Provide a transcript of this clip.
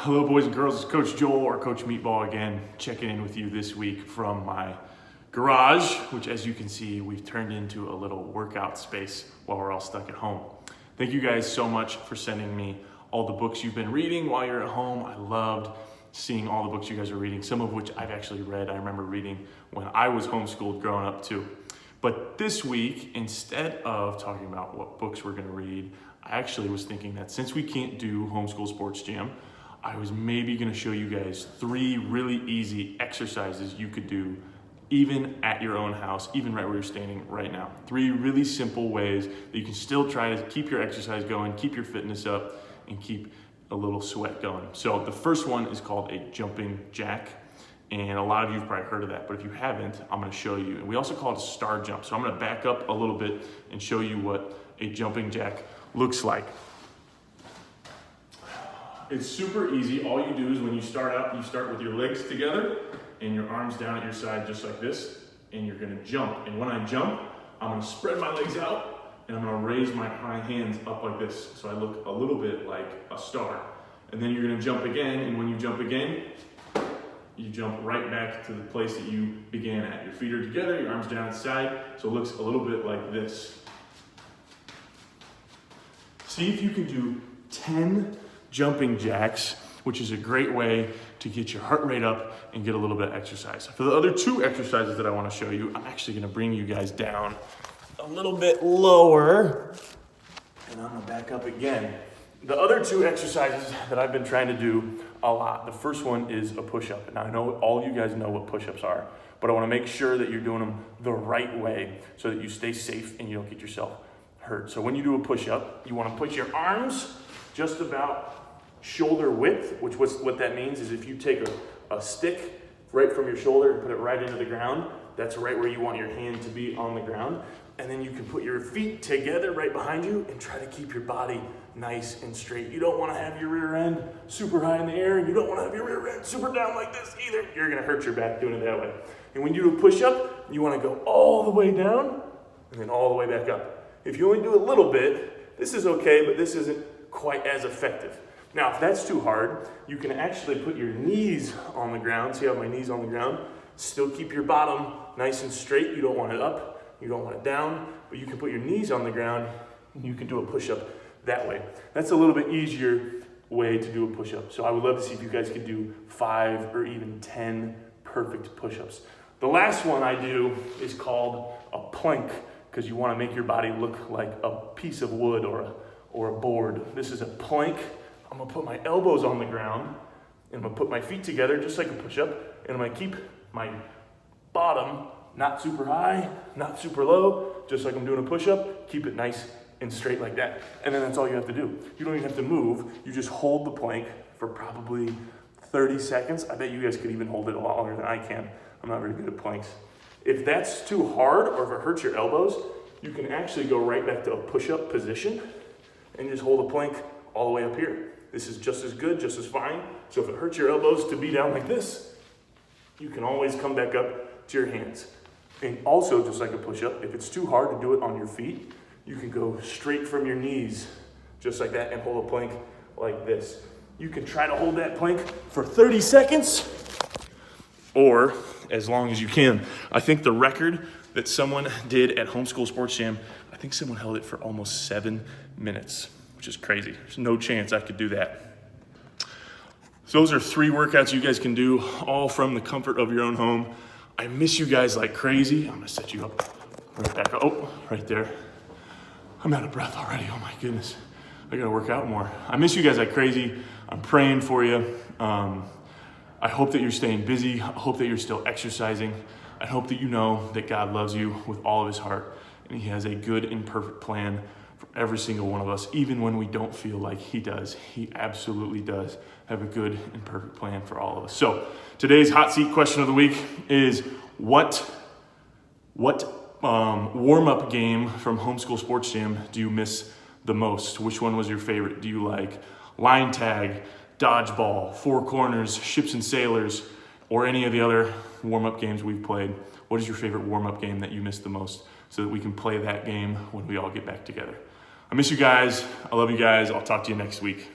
Hello boys and girls, it's Coach Joel or Coach Meatball again, checking in with you this week from my garage, which as you can see, we've turned into a little workout space while we're all stuck at home. Thank you guys so much for sending me all the books you've been reading while you're at home. I loved seeing all the books you guys are reading, some of which I've actually read. I remember reading when I was homeschooled growing up too. But this week, instead of talking about what books we're gonna read, I actually was thinking that since we can't do homeschool sports jam, I was maybe gonna show you guys 3 really easy exercises you could do even at your own house, even right where you're standing right now. 3 really simple ways that you can still try to keep your exercise going, keep your fitness up, and keep a little sweat going. So the first one is called a jumping jack. And a lot of you have probably heard of that, but if you haven't, I'm gonna show you. And we also call it a star jump. So I'm gonna back up a little bit and show you what a jumping jack looks like. It's super easy. All you do is when you start out, you start with your legs together and your arms down at your side just like this, and you're gonna jump. And when I jump, I'm gonna spread my legs out and I'm gonna raise my hands up like this so I look a little bit like a star. And then you're gonna jump again, and when you jump again, you jump right back to the place that you began at. Your feet are together, your arms down at the side, so it looks a little bit like this. See if you can do 10 jumping jacks, which is a great way to get your heart rate up and get a little bit of exercise. For the other 2 exercises that I want to show you, I'm actually going to bring you guys down a little bit lower, and I'm going to back up again. The other 2 exercises that I've been trying to do a lot, the first one is a push-up. And I know all you guys know what push-ups are, but I want to make sure that you're doing them the right way so that you stay safe and you don't get yourself hurt. So when you do a push-up, you want to put your arms just about shoulder width, which what that means is if you take a stick right from your shoulder and put it right into the ground, that's right where you want your hand to be on the ground. And then you can put your feet together right behind you and try to keep your body nice and straight. You don't want to have your rear end super high in the air, and you don't want to have your rear end super down like this either. You're going to hurt your back doing it that way. And when you do a push-up, you want to go all the way down and then all the way back up. If you only do a little bit, this is okay, but this isn't quite as effective. Now, if that's too hard, you can actually put your knees on the ground. See how my knees on the ground? Still keep your bottom nice and straight. You don't want it up, you don't want it down, but you can put your knees on the ground and you can do a push-up that way. That's a little bit easier way to do a push-up. So I would love to see if you guys could do 5 or even 10 perfect push-ups. The last one I do is called a plank, because you want to make your body look like a piece of wood or a board. This is a plank. I'm gonna put my elbows on the ground and I'm gonna put my feet together just like a push-up, and I'm gonna keep my bottom not super high, not super low, just like I'm doing a push-up. Keep it nice and straight like that. And then that's all you have to do. You don't even have to move. You just hold the plank for probably 30 seconds. I bet you guys could even hold it a lot longer than I can. I'm not very good at planks. If that's too hard or if it hurts your elbows, you can actually go right back to a push-up position and just hold the plank all the way up here. This is just as good, just as fine. So if it hurts your elbows to be down like this, you can always come back up to your hands. And also, just like a push-up, if it's too hard to do it on your feet, you can go straight from your knees, just like that, and hold a plank like this. You can try to hold that plank for 30 seconds, or as long as you can. I think the record that someone did at Homeschool Sports Jam, I think someone held it for almost 7 minutes, which is crazy. There's no chance I could do that. So those are 3 workouts you guys can do, all from the comfort of your own home. I miss you guys like crazy. I'm gonna set you up right back. Oh, right there. I'm out of breath already. Oh my goodness. I gotta work out more. I miss you guys like crazy. I'm praying for you. I hope that you're staying busy. I hope that you're still exercising. I hope that you know that God loves you with all of his heart, and he has a good and perfect plan for every single one of us, even when we don't feel like he does. He absolutely does have a good and perfect plan for all of us. So today's hot seat question of the week is what warm-up game from Homeschool Sports Jam do you miss the most? Which one was your favorite? Do you like line tag, dodgeball, 4 corners, ships and sailors, or any of the other warm-up games we've played? What is your favorite warm-up game that you missed the most, so that we can play that game when we all get back together? I miss you guys. I love you guys. I'll talk to you next week.